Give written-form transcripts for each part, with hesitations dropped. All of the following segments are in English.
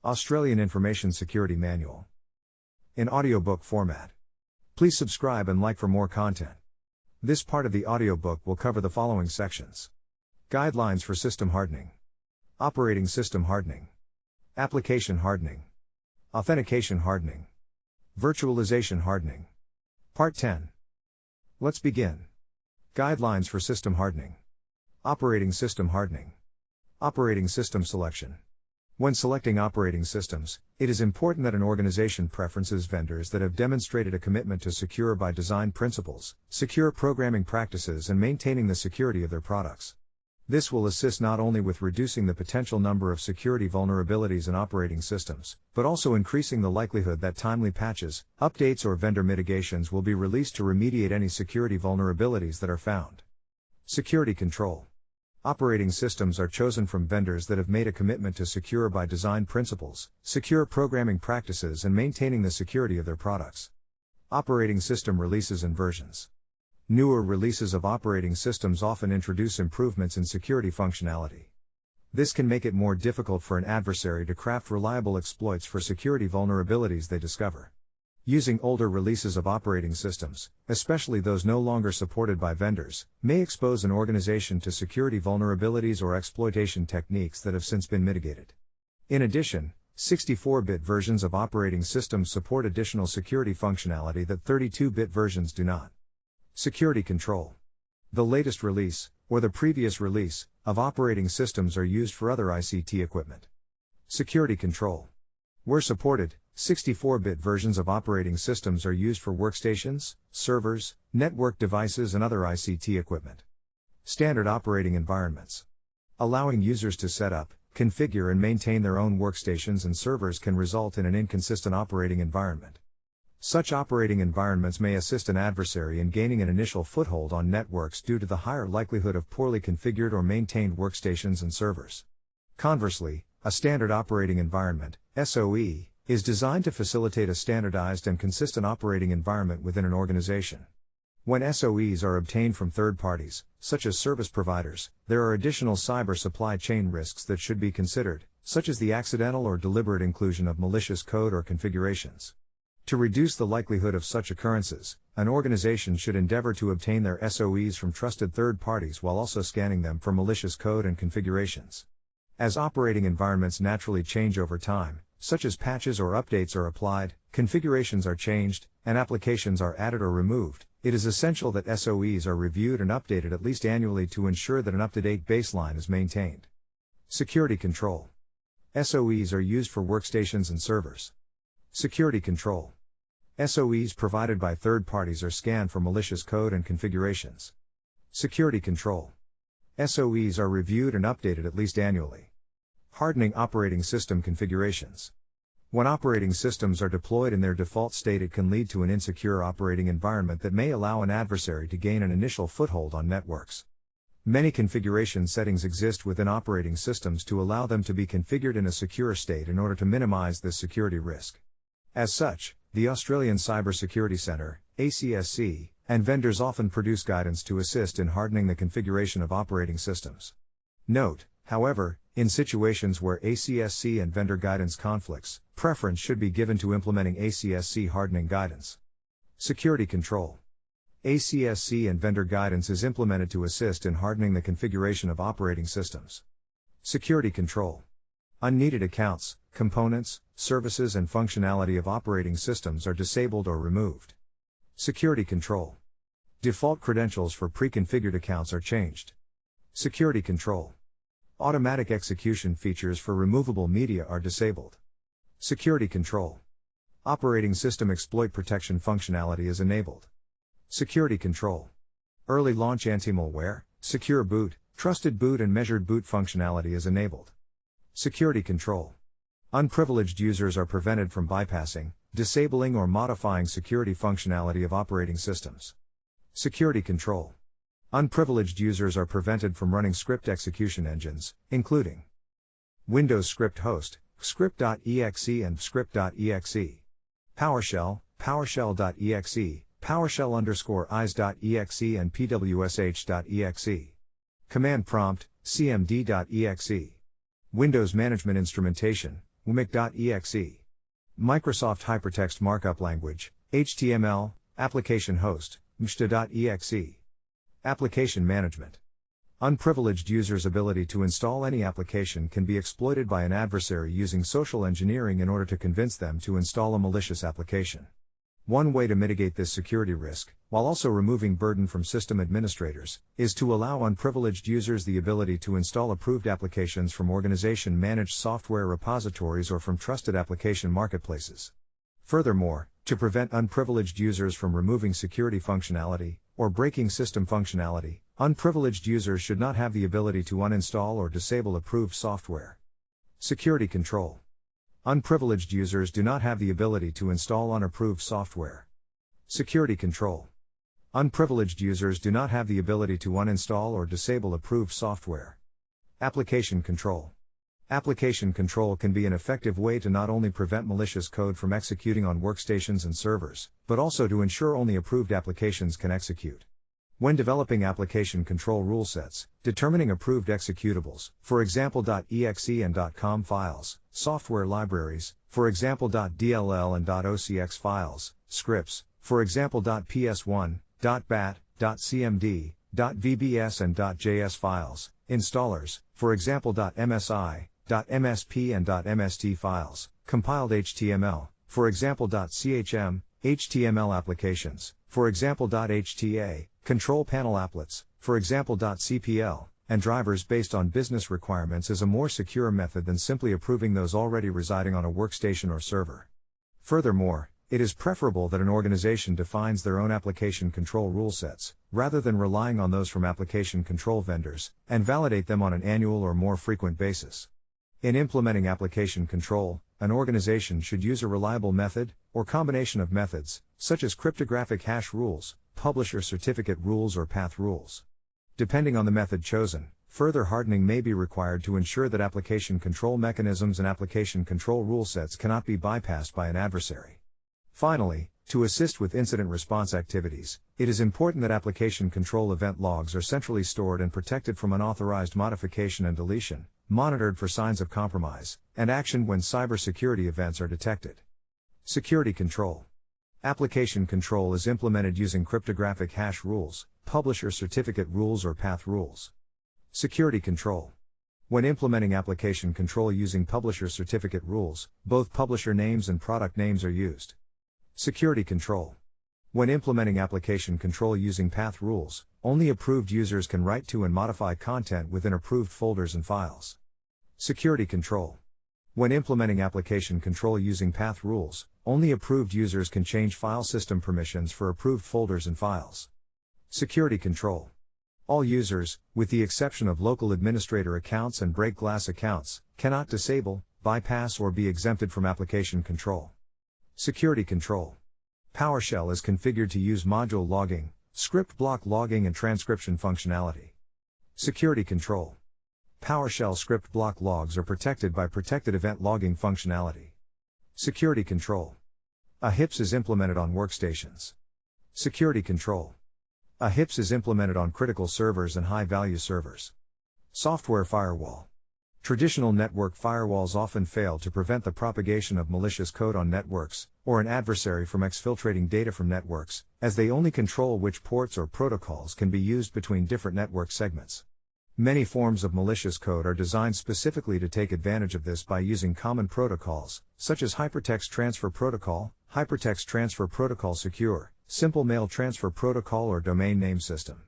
Australian Information Security Manual. In audiobook format. Please subscribe and like for more content. This part of the audiobook will cover the following sections. Guidelines for system hardening. Operating system hardening. Application hardening. Authentication hardening. Virtualization hardening. Part 10. Let's begin. Guidelines for system hardening. Operating system hardening. Operating system selection. When selecting operating systems, it is important that an organization preferences vendors that have demonstrated a commitment to secure by design principles, secure programming practices, and maintaining the security of their products. This will assist not only with reducing the potential number of security vulnerabilities in operating systems, but also increasing the likelihood that timely patches, updates, or vendor mitigations will be released to remediate any security vulnerabilities that are found. Security control. Operating systems are chosen from vendors that have made a commitment to secure by design principles, secure programming practices, and maintaining the security of their products. Operating system releases and versions. Newer releases of operating systems often introduce improvements in security functionality. This can make it more difficult for an adversary to craft reliable exploits for security vulnerabilities they discover. Using older releases of operating systems, especially those no longer supported by vendors, may expose an organization to security vulnerabilities or exploitation techniques that have since been mitigated. In addition, 64-bit versions of operating systems support additional security functionality that 32-bit versions do not. Security control. The latest release, or the previous release, of operating systems are used for other ICT equipment. Security control. Where supported, 64-bit versions of operating systems are used for workstations, servers, network devices, and other ICT equipment. Standard operating environments. Allowing users to set up, configure, and maintain their own workstations and servers can result in an inconsistent operating environment. Such operating environments may assist an adversary in gaining an initial foothold on networks due to the higher likelihood of poorly configured or maintained workstations and servers. Conversely, a standard operating environment, SOE, is designed to facilitate a standardized and consistent operating environment within an organization. When SOEs are obtained from third parties, such as service providers, there are additional cyber supply chain risks that should be considered, such as the accidental or deliberate inclusion of malicious code or configurations. To reduce the likelihood of such occurrences, an organization should endeavor to obtain their SOEs from trusted third parties while also scanning them for malicious code and configurations. As operating environments naturally change over time, such as patches or updates are applied, configurations are changed, and applications are added or removed, it is essential that SOEs are reviewed and updated at least annually to ensure that an up-to-date baseline is maintained. Security control. SOEs are used for workstations and servers. Security control. SOEs provided by third parties are scanned for malicious code and configurations. Security control. SOEs are reviewed and updated at least annually. Hardening operating system configurations. When operating systems are deployed in their default state, it can lead to an insecure operating environment that may allow an adversary to gain an initial foothold on networks. Many configuration settings exist within operating systems to allow them to be configured in a secure state in order to minimize this security risk. As such, the Australian Cyber Security Centre, ACSC, and vendors often produce guidance to assist in hardening the configuration of operating systems. Note, however, in situations where ACSC and vendor guidance conflicts, preference should be given to implementing ACSC hardening guidance. Security control. ACSC and vendor guidance is implemented to assist in hardening the configuration of operating systems. Security control. Unneeded accounts, components, services, and functionality of operating systems are disabled or removed. Security control. Default credentials for pre-configured accounts are changed. Security control. Automatic execution features for removable media are disabled. Security control. Operating system exploit protection functionality is enabled. Security control. Early launch anti-malware, secure boot, trusted boot, and measured boot functionality is enabled. Security control. Unprivileged users are prevented from bypassing, disabling, or modifying security functionality of operating systems. Security control. Unprivileged users are prevented from running script execution engines, including Windows Script Host, script.exe and script.exe, PowerShell, PowerShell.exe, PowerShell_IS.exe and PWSH.exe, Command Prompt, CMD.exe, Windows Management Instrumentation, WMIC.exe. Microsoft Hypertext Markup Language, HTML, Application Host, MSTA.exe. Application Management. Unprivileged users' ability to install any application can be exploited by an adversary using social engineering in order to convince them to install a malicious application. One way to mitigate this security risk, while also removing burden from system administrators, is to allow unprivileged users the ability to install approved applications from organization-managed software repositories or from trusted application marketplaces. Furthermore, to prevent unprivileged users from removing security functionality, or breaking system functionality, unprivileged users should not have the ability to uninstall or disable approved software. Security control. Unprivileged users do not have the ability to install unapproved software. Security control. Unprivileged users do not have the ability to uninstall or disable approved software. Application control. Application control can be an effective way to not only prevent malicious code from executing on workstations and servers, but also to ensure only approved applications can execute. When developing application control rule sets, determining approved executables, for example .exe and .com files, software libraries, for example .dll and .ocx files, scripts, for example .ps1, .bat, .cmd, .vbs and .js files, installers, for example .msi, .msp and .mst files, compiled HTML, for example .chm, HTML applications, for example .hta, control panel applets, for example .cpl, and drivers based on business requirements is a more secure method than simply approving those already residing on a workstation or server. Furthermore, it is preferable that an organization defines their own application control rule sets, rather than relying on those from application control vendors, and validate them on an annual or more frequent basis. In implementing application control, an organization should use a reliable method, or combination of methods, such as cryptographic hash rules, publisher certificate rules or path rules. Depending on the method chosen, further hardening may be required to ensure that application control mechanisms and application control rule sets cannot be bypassed by an adversary. Finally, to assist with incident response activities, it is important that application control event logs are centrally stored and protected from unauthorized modification and deletion, monitored for signs of compromise, and actioned when cybersecurity events are detected. Security control. Application control is implemented using cryptographic hash rules, publisher certificate rules or path rules. Security control. When implementing application control using publisher certificate rules, both publisher names and product names are used. Security control. When implementing application control using path rules, only approved users can write to and modify content within approved folders and files. Security control. When implementing application control using path rules, only approved users can change file system permissions for approved folders and files. Security control. All users, with the exception of local administrator accounts and break glass accounts, cannot disable, bypass or be exempted from application control. Security control. PowerShell is configured to use module logging, script block logging and transcription functionality. Security control. PowerShell script block logs are protected by protected event logging functionality. Security control. A HIPS is implemented on workstations. Security control. A HIPS is implemented on critical servers and high-value servers. Software firewall. Traditional network firewalls often fail to prevent the propagation of malicious code on networks, or an adversary from exfiltrating data from networks, as they only control which ports or protocols can be used between different network segments. Many forms of malicious code are designed specifically to take advantage of this by using common protocols, such as Hypertext Transfer Protocol, Hypertext Transfer Protocol Secure, Simple Mail Transfer Protocol or Domain Name System.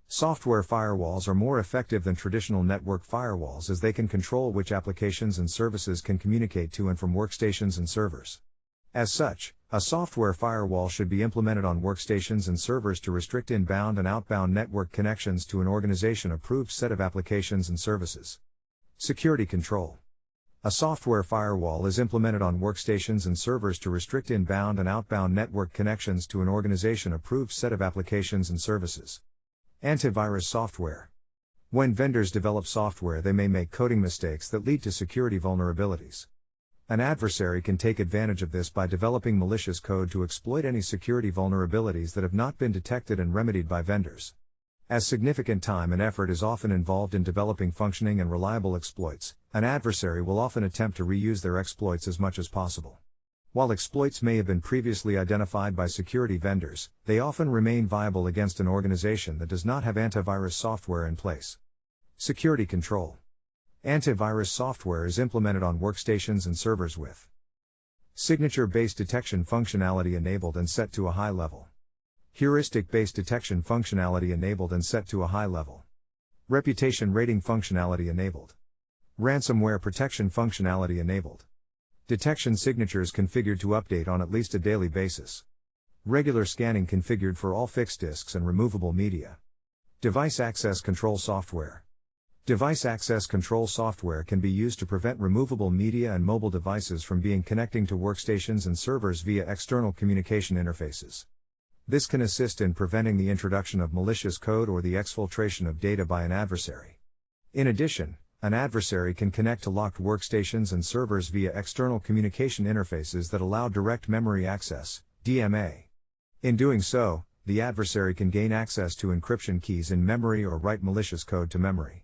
Software firewalls are more effective than traditional network firewalls as they can control which applications and services can communicate to and from workstations and servers. As such, a software firewall should be implemented on workstations and servers to restrict inbound and outbound network connections to an organization-approved set of applications and services. Security control. A software firewall is implemented on workstations and servers to restrict inbound and outbound network connections to an organization-approved set of applications and services. Antivirus software. When vendors develop software, they may make coding mistakes that lead to security vulnerabilities. An adversary can take advantage of this by developing malicious code to exploit any security vulnerabilities that have not been detected and remedied by vendors. As significant time and effort is often involved in developing functioning and reliable exploits, An adversary will often attempt to reuse their exploits as much as possible. While exploits may have been previously identified by security vendors, they often remain viable against an organization that does not have antivirus software in place. Security control. Antivirus software is implemented on workstations and servers with signature-based detection functionality enabled and set to a high level. Heuristic-based detection functionality enabled and set to a high level. Reputation rating functionality enabled. Ransomware protection functionality enabled. Detection signatures configured to update on at least a daily basis. Regular scanning configured for all fixed disks and removable media. Device access control software. Device access control software can be used to prevent removable media and mobile devices from connecting to workstations and servers via external communication interfaces. This can assist in preventing the introduction of malicious code or the exfiltration of data by an adversary. In addition, an adversary can connect to locked workstations and servers via external communication interfaces that allow direct memory access, DMA. In doing so, the adversary can gain access to encryption keys in memory or write malicious code to memory.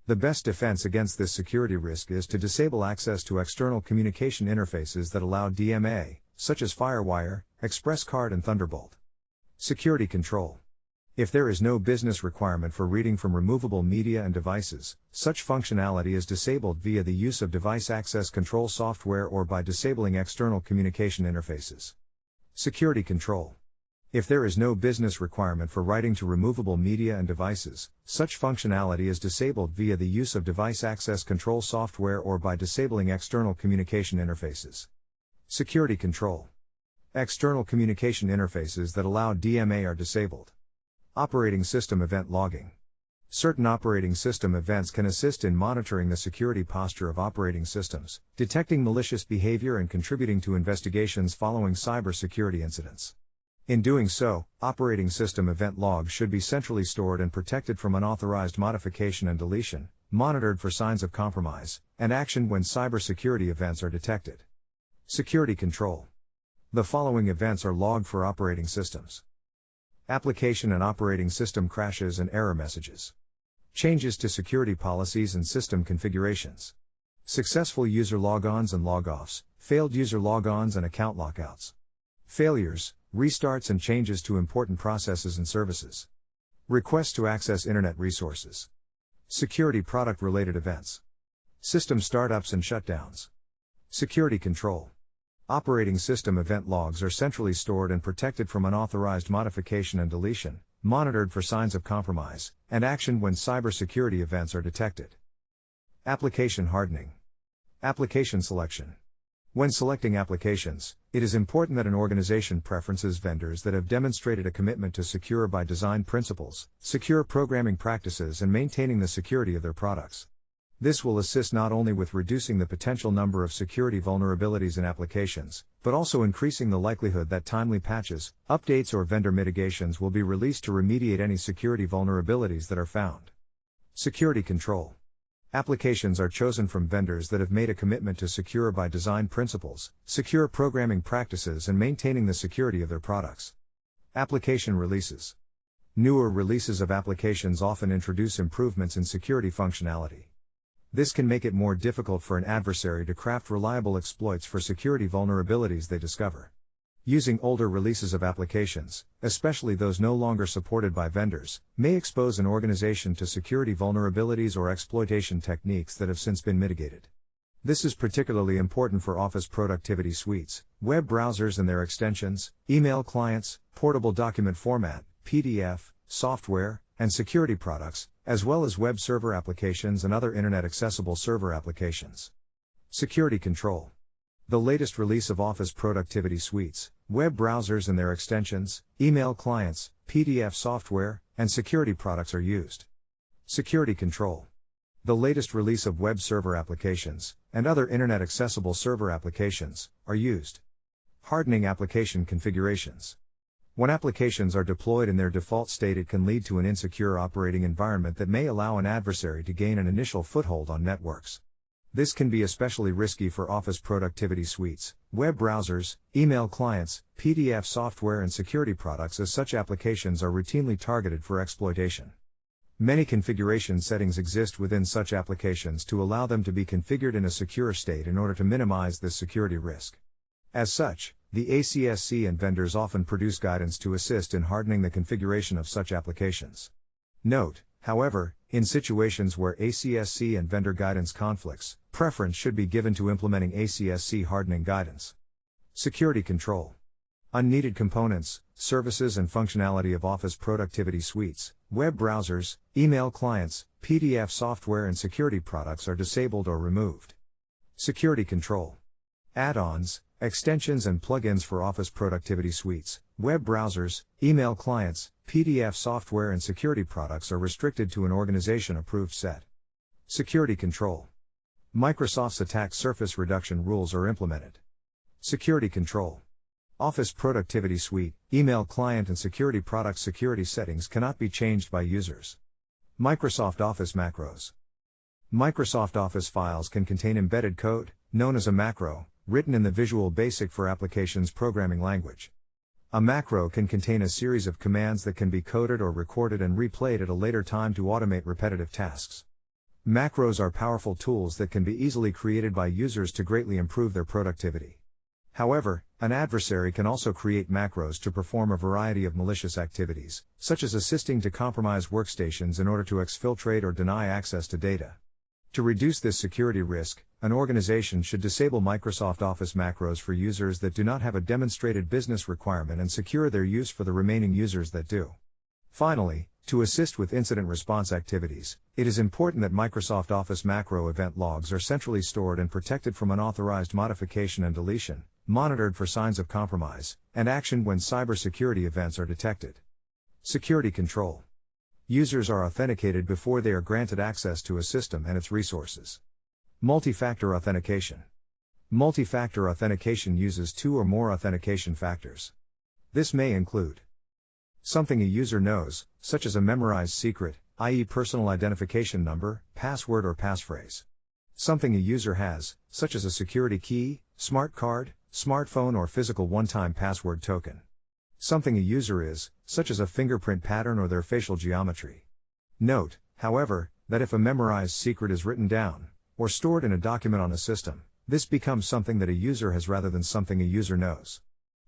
The best defense against this security risk is to disable access to external communication interfaces that allow DMA, such as FireWire, ExpressCard and Thunderbolt. Security control. If there is no business requirement for reading from removable media and devices, such functionality is disabled via the use of device access control software or by disabling external communication interfaces. Security control. If there is no business requirement for writing to removable media and devices, such functionality is disabled via the use of device access control software or by disabling external communication interfaces. Security control. External communication interfaces that allow DMA are disabled. Operating system event logging. Certain operating system events can assist in monitoring the security posture of operating systems, detecting malicious behavior and contributing to investigations following cybersecurity incidents. In doing so, operating system event logs should be centrally stored and protected from unauthorized modification and deletion, monitored for signs of compromise, and actioned when cybersecurity events are detected. Security control. The following events are logged for operating systems. Application and operating system crashes and error messages. Changes to security policies and system configurations. Successful user logons and logoffs, failed user logons and account lockouts. Failures, restarts and changes to important processes and services. Requests to access internet resources. Security product related events. System startups and shutdowns. Security control. Operating system event logs are centrally stored and protected from unauthorized modification and deletion, monitored for signs of compromise, and actioned when cybersecurity events are detected. Application hardening. Application selection. When selecting applications, it is important that an organization preferences vendors that have demonstrated a commitment to secure by design principles, secure programming practices and maintaining the security of their products. This will assist not only with reducing the potential number of security vulnerabilities in applications, but also increasing the likelihood that timely patches, updates or vendor mitigations will be released to remediate any security vulnerabilities that are found. Security control. Applications are chosen from vendors that have made a commitment to secure by design principles, secure programming practices and maintaining the security of their products. Application releases. Newer releases of applications often introduce improvements in security functionality. This can make it more difficult for an adversary to craft reliable exploits for security vulnerabilities they discover. Using older releases of applications, especially those no longer supported by vendors, may expose an organization to security vulnerabilities or exploitation techniques that have since been mitigated. This is particularly important for Office productivity suites, web browsers and their extensions, email clients, portable document format, PDF, software, and security products, as well as web server applications and other internet-accessible server applications. Security control. The latest release of Office productivity suites, web browsers and their extensions, email clients, PDF software, and security products are used. Security control. The latest release of web server applications, and other internet-accessible server applications, are used. Hardening application configurations. When applications are deployed in their default state, it can lead to an insecure operating environment that may allow an adversary to gain an initial foothold on networks. This can be especially risky for Office productivity suites, web browsers, email clients, PDF software and security products, as such applications are routinely targeted for exploitation. Many configuration settings exist within such applications to allow them to be configured in a secure state in order to minimize this security risk. As such, the ACSC and vendors often produce guidance to assist in hardening the configuration of such applications. Note, however, in situations where ACSC and vendor guidance conflicts, preference should be given to implementing ACSC hardening guidance. Security control. Unneeded components, services and functionality of Office productivity suites, web browsers, email clients, PDF software and security products are disabled or removed. Security control. Add-ons, extensions and plugins for Office productivity suites, web browsers, email clients, PDF software and security products are restricted to an organization-approved set. Security control. Microsoft's attack surface reduction rules are implemented. Security control. Office productivity suite, email client and security product security settings cannot be changed by users. Microsoft Office macros. Microsoft Office files can contain embedded code, known as a macro, written in the Visual Basic for Applications programming language. A macro can contain a series of commands that can be coded or recorded and replayed at a later time to automate repetitive tasks. Macros are powerful tools that can be easily created by users to greatly improve their productivity. However, an adversary can also create macros to perform a variety of malicious activities, such as assisting to compromise workstations in order to exfiltrate or deny access to data. To reduce this security risk, an organization should disable Microsoft Office macros for users that do not have a demonstrated business requirement and secure their use for the remaining users that do. Finally, to assist with incident response activities, it is important that Microsoft Office macro event logs are centrally stored and protected from unauthorized modification and deletion, monitored for signs of compromise, and actioned when cybersecurity events are detected. Security control. Users are authenticated before they are granted access to a system and its resources. Multi-factor authentication. Multi-factor authentication uses two or more authentication factors. This may include something a user knows, such as a memorized secret, i.e. personal identification number, password or passphrase. Something a user has, such as a security key, smart card, smartphone or physical one-time password token. Something a user is, such as a fingerprint pattern or their facial geometry. Note, however, that if a memorized secret is written down, or stored in a document on a system, this becomes something that a user has rather than something a user knows.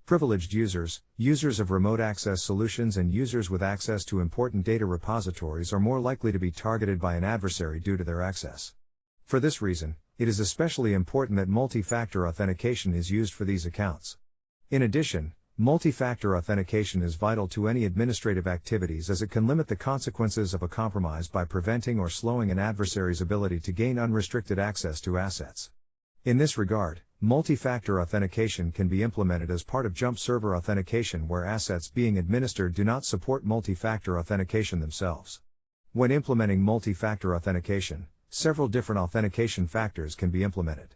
Privileged users, users of remote access solutions and users with access to important data repositories are more likely to be targeted by an adversary due to their access. For this reason, it is especially important that multi-factor authentication is used for these accounts. In addition, multi-factor authentication is vital to any administrative activities as it can limit the consequences of a compromise by preventing or slowing an adversary's ability to gain unrestricted access to assets. In this regard, multi-factor authentication can be implemented as part of jump server authentication where assets being administered do not support multi-factor authentication themselves. When implementing multi-factor authentication, several different authentication factors can be implemented.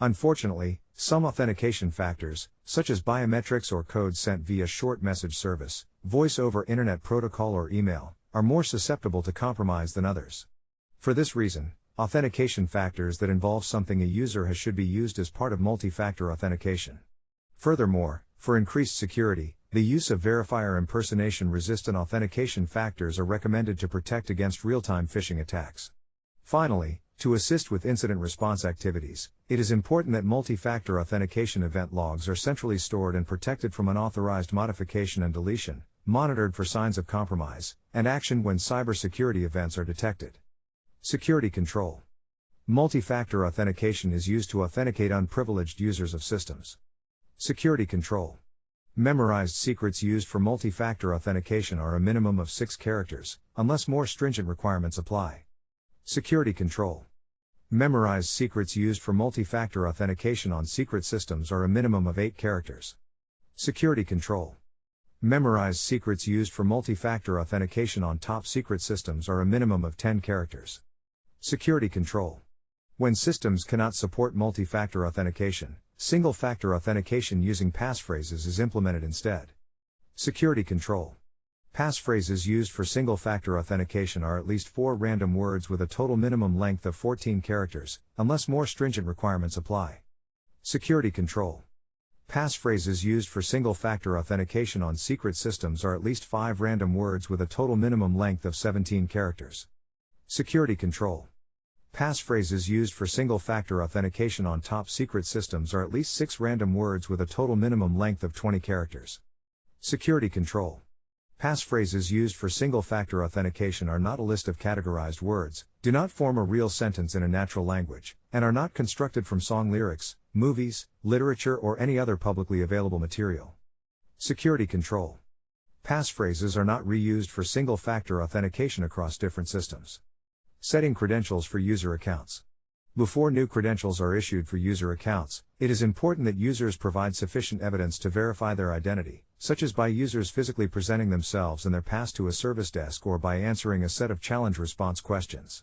Unfortunately, some authentication factors, such as biometrics or codes sent via short message service, voice over Internet Protocol or email, are more susceptible to compromise than others. For this reason, authentication factors that involve something a user has should be used as part of multi-factor authentication. Furthermore, for increased security, the use of verifier impersonation-resistant authentication factors are recommended to protect against real-time phishing attacks. Finally, to assist with incident response activities, it is important that multi-factor authentication event logs are centrally stored and protected from unauthorized modification and deletion, monitored for signs of compromise, and actioned when cybersecurity events are detected. Security control. Multi-factor authentication is used to authenticate unprivileged users of systems. Security control. Memorized secrets used for multi-factor authentication are a minimum of 6 characters, unless more stringent requirements apply. Security control. Memorized secrets used for multi-factor authentication on secret systems are a minimum of 8 characters. Security control. Memorized secrets used for multi-factor authentication on top secret systems are a minimum of 10 characters. Security control. When systems cannot support multi-factor authentication, single-factor authentication using passphrases is implemented instead. Security control. Passphrases used for single-factor authentication are at least 4 random words with a total minimum length of 14 characters, unless more stringent requirements apply. Security control. Passphrases used for single-factor authentication on secret systems are at least 5 random words with a total minimum length of 17 characters. Security control. Passphrases used for single-factor authentication on top-secret systems are at least 6 random words with a total minimum length of 20 characters. Security control. Passphrases used for single-factor authentication are not a list of categorized words, do not form a real sentence in a natural language, and are not constructed from song lyrics, movies, literature or any other publicly available material. Security control. Passphrases are not reused for single-factor authentication across different systems. Setting credentials for user accounts. Before new credentials are issued for user accounts, it is important that users provide sufficient evidence to verify their identity, such as by users physically presenting themselves and their pass to a service desk or by answering a set of challenge response questions.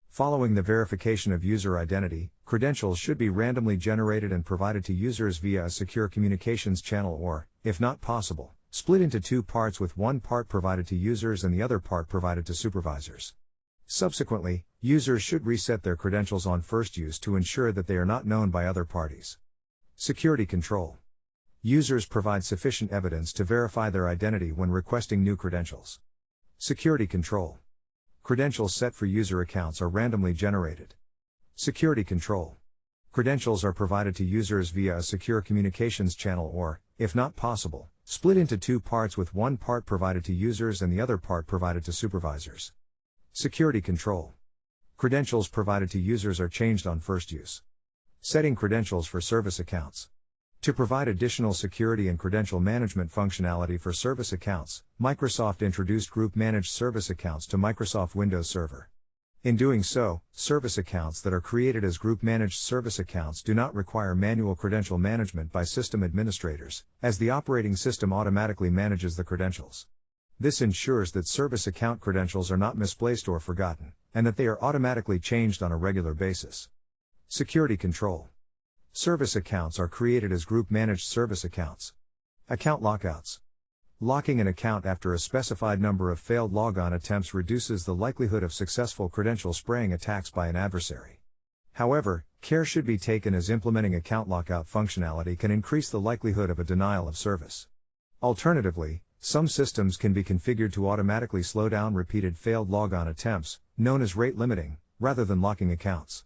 Following the verification of user identity, credentials should be randomly generated and provided to users via a secure communications channel or, if not possible, split into 2 parts with one part provided to users and the other part provided to supervisors. Subsequently, users should reset their credentials on first use to ensure that they are not known by other parties. Security control. Users provide sufficient evidence to verify their identity when requesting new credentials. Security control. Credentials set for user accounts are randomly generated. Security control. Credentials are provided to users via a secure communications channel or, if not possible, split into 2 parts with one part provided to users and the other part provided to supervisors. Security control. Credentials provided to users are changed on first use. Setting credentials for service accounts. To provide additional security and credential management functionality for service accounts, Microsoft introduced Group Managed Service Accounts to Microsoft Windows Server. In doing so, service accounts that are created as Group Managed Service Accounts do not require manual credential management by system administrators, as the operating system automatically manages the credentials. This ensures that service account credentials are not misplaced or forgotten, and that they are automatically changed on a regular basis. Security control. Service accounts are created as Group Managed Service Accounts. Account lockouts. Locking an account after a specified number of failed logon attempts reduces the likelihood of successful credential spraying attacks by an adversary. However, care should be taken as implementing account lockout functionality can increase the likelihood of a denial of service. Alternatively, some systems can be configured to automatically slow down repeated failed logon attempts, known as rate limiting, rather than locking accounts.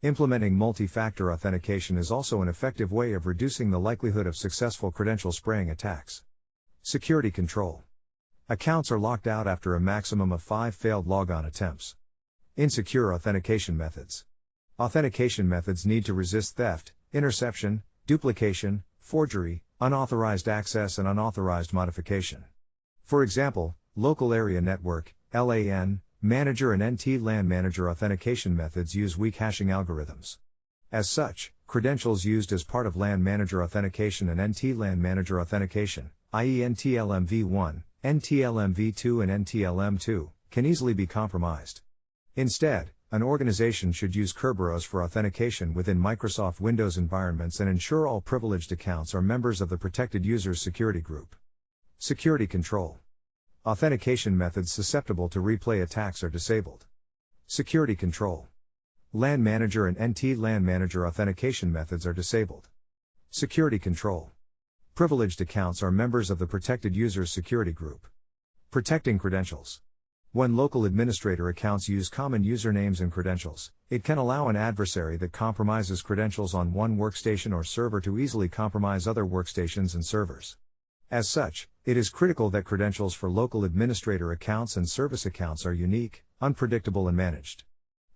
Implementing multi-factor authentication is also an effective way of reducing the likelihood of successful credential spraying attacks. Security control. Accounts are locked out after a maximum of 5 failed logon attempts. Insecure authentication methods. Authentication methods need to resist theft, interception, duplication, forgery, unauthorized access and unauthorized modification. For example, Local Area Network, LAN, Manager and NT-LAN Manager authentication methods use weak hashing algorithms. As such, credentials used as part of LAN Manager authentication and NT-LAN Manager authentication, i.e. NTLM-v1, NTLM-v2 and NTLM-2, can easily be compromised. Instead, an organization should use Kerberos for authentication within Microsoft Windows environments and ensure all privileged accounts are members of the protected users security group. Security control. Authentication methods susceptible to replay attacks are disabled. Security control. LAN Manager and NT-LAN Manager authentication methods are disabled. Security control. Privileged accounts are members of the protected users security group. Protecting credentials. When local administrator accounts use common usernames and credentials, it can allow an adversary that compromises credentials on one workstation or server to easily compromise other workstations and servers. As such, it is critical that credentials for local administrator accounts and service accounts are unique, unpredictable and managed.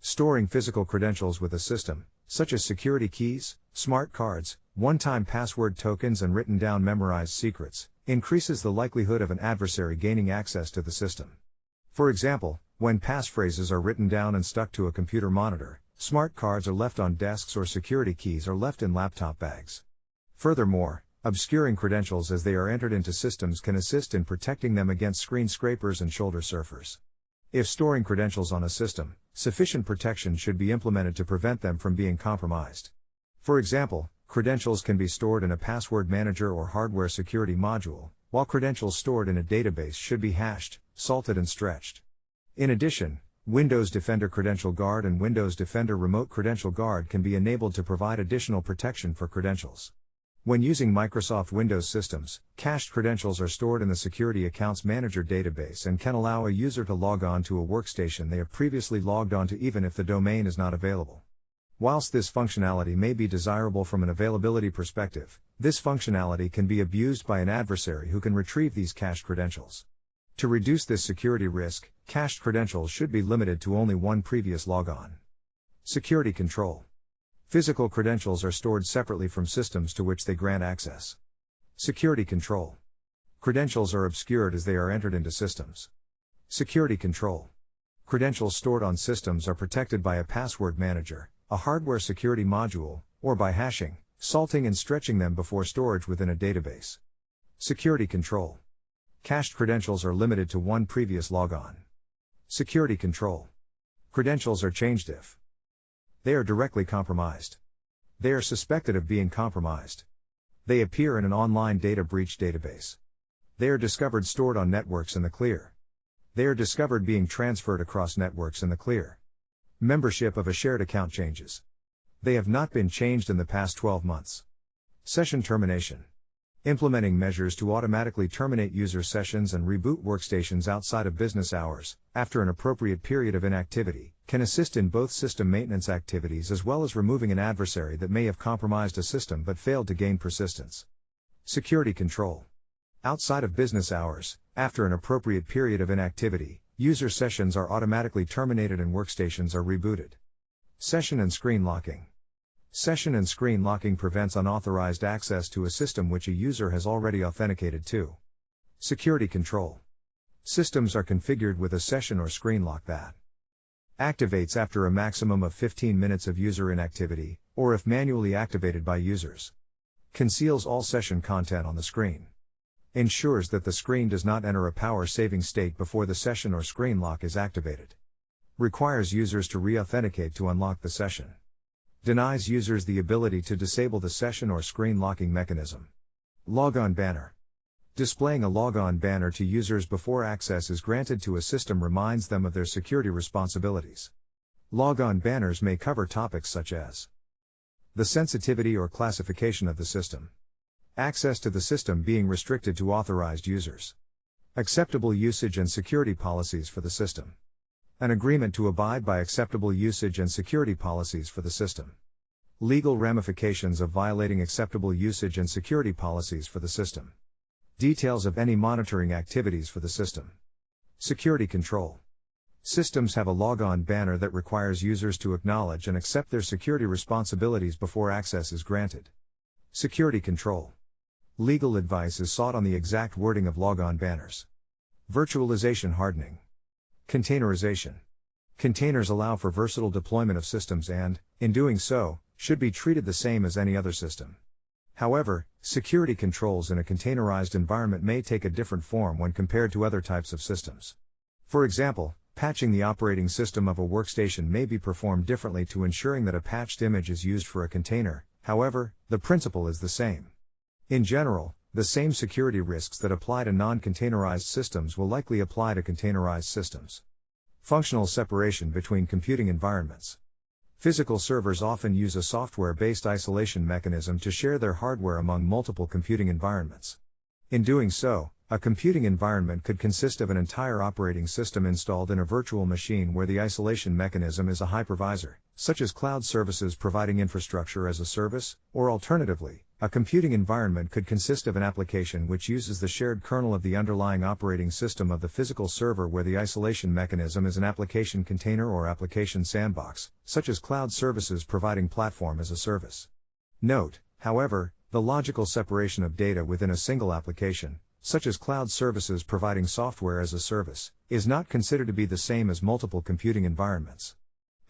Storing physical credentials with a system, such as security keys, smart cards, one-time password tokens and written down memorized secrets, increases the likelihood of an adversary gaining access to the system. For example, when passphrases are written down and stuck to a computer monitor, smart cards are left on desks or security keys are left in laptop bags. Furthermore, obscuring credentials as they are entered into systems can assist in protecting them against screen scrapers and shoulder surfers. If storing credentials on a system, sufficient protection should be implemented to prevent them from being compromised. For example, credentials can be stored in a password manager or hardware security module, while credentials stored in a database should be hashed, salted and stretched. In addition, Windows Defender Credential Guard and Windows Defender Remote Credential Guard can be enabled to provide additional protection for credentials. When using Microsoft Windows systems, cached credentials are stored in the Security Accounts Manager database and can allow a user to log on to a workstation they have previously logged on to even if the domain is not available. Whilst this functionality may be desirable from an availability perspective, this functionality can be abused by an adversary who can retrieve these cached credentials. To reduce this security risk, cached credentials should be limited to only one previous logon. Security control. Physical credentials are stored separately from systems to which they grant access. Security control. Credentials are obscured as they are entered into systems. Security control. Credentials stored on systems are protected by a password manager, a hardware security module, or by hashing, salting and stretching them before storage within a database. Security control. Cached credentials are limited to one previous logon. Security control. Credentials are changed if they are directly compromised. They are suspected of being compromised. They appear in an online data breach database. They are discovered stored on networks in the clear. They are discovered being transferred across networks in the clear. Membership of a shared account changes. They have not been changed in the past 12 months. Session termination. Implementing measures to automatically terminate user sessions and reboot workstations outside of business hours, after an appropriate period of inactivity, can assist in both system maintenance activities as well as removing an adversary that may have compromised a system but failed to gain persistence. Security control. Outside of business hours, after an appropriate period of inactivity, user sessions are automatically terminated and workstations are rebooted. Session and screen locking. Session and screen locking prevents unauthorized access to a system which a user has already authenticated to. Security control. Systems are configured with a session or screen lock that activates after a maximum of 15 minutes of user inactivity, or if manually activated by users. Conceals all session content on the screen. Ensures that the screen does not enter a power-saving state before the session or screen lock is activated. Requires users to re-authenticate to unlock the session. Denies users the ability to disable the session or screen locking mechanism. Logon banner. Displaying a logon banner to users before access is granted to a system reminds them of their security responsibilities. Logon banners may cover topics such as the sensitivity or classification of the system, access to the system being restricted to authorized users, acceptable usage and security policies for the system, an agreement to abide by acceptable usage and security policies for the system, legal ramifications of violating acceptable usage and security policies for the system, details of any monitoring activities for the system. Security control. Systems have a logon banner that requires users to acknowledge and accept their security responsibilities before access is granted. Security control. Legal advice is sought on the exact wording of logon banners. Virtualization hardening. Containerization. Containers allow for versatile deployment of systems and, in doing so, should be treated the same as any other system. However, security controls in a containerized environment may take a different form when compared to other types of systems. For example, patching the operating system of a workstation may be performed differently to ensuring that a patched image is used for a container. However, the principle is the same. In general, the same security risks that apply to non-containerized systems will likely apply to containerized systems. Functional separation between computing environments. Physical servers often use a software-based isolation mechanism to share their hardware among multiple computing environments. In doing so, a computing environment could consist of an entire operating system installed in a virtual machine where the isolation mechanism is a hypervisor, such as cloud services providing infrastructure as a service, or alternatively, a computing environment could consist of an application which uses the shared kernel of the underlying operating system of the physical server where the isolation mechanism is an application container or application sandbox, such as cloud services providing platform as a service. Note, however, the logical separation of data within a single application, such as cloud services providing software as a service, is not considered to be the same as multiple computing environments.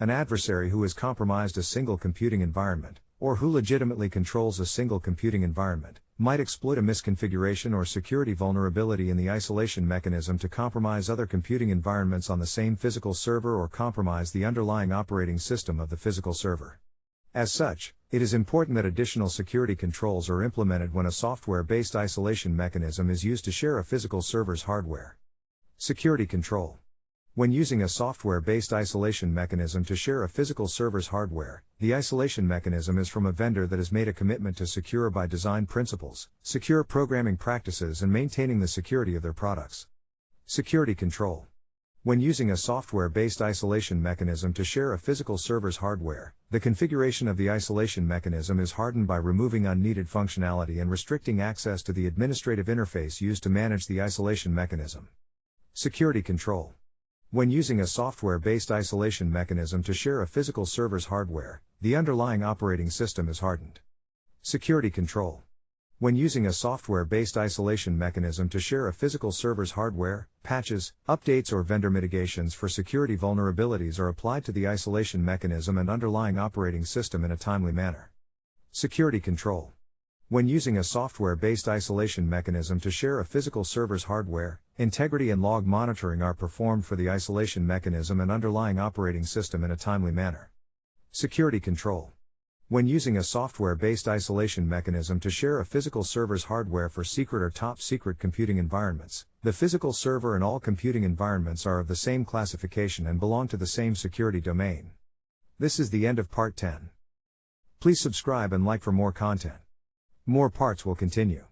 An adversary who has compromised a single computing environment, or who legitimately controls a single computing environment, might exploit a misconfiguration or security vulnerability in the isolation mechanism to compromise other computing environments on the same physical server or compromise the underlying operating system of the physical server. As such, it is important that additional security controls are implemented when a software-based isolation mechanism is used to share a physical server's hardware. Security control. When using a software-based isolation mechanism to share a physical server's hardware, the isolation mechanism is from a vendor that has made a commitment to secure by design principles, secure programming practices and maintaining the security of their products. Security control. When using a software-based isolation mechanism to share a physical server's hardware, the configuration of the isolation mechanism is hardened by removing unneeded functionality and restricting access to the administrative interface used to manage the isolation mechanism. Security control. When using a software-based isolation mechanism to share a physical server's hardware, the underlying operating system is hardened. Security control. When using a software-based isolation mechanism to share a physical server's hardware, patches, updates or vendor mitigations for security vulnerabilities are applied to the isolation mechanism and underlying operating system in a timely manner. Security control. When using a software-based isolation mechanism to share a physical server's hardware, integrity and log monitoring are performed for the isolation mechanism and underlying operating system in a timely manner. Security control. When using a software-based isolation mechanism to share a physical server's hardware for secret or top-secret computing environments, the physical server and all computing environments are of the same classification and belong to the same security domain. This is the end of Part 10. Please subscribe and like for more content. More parts will continue.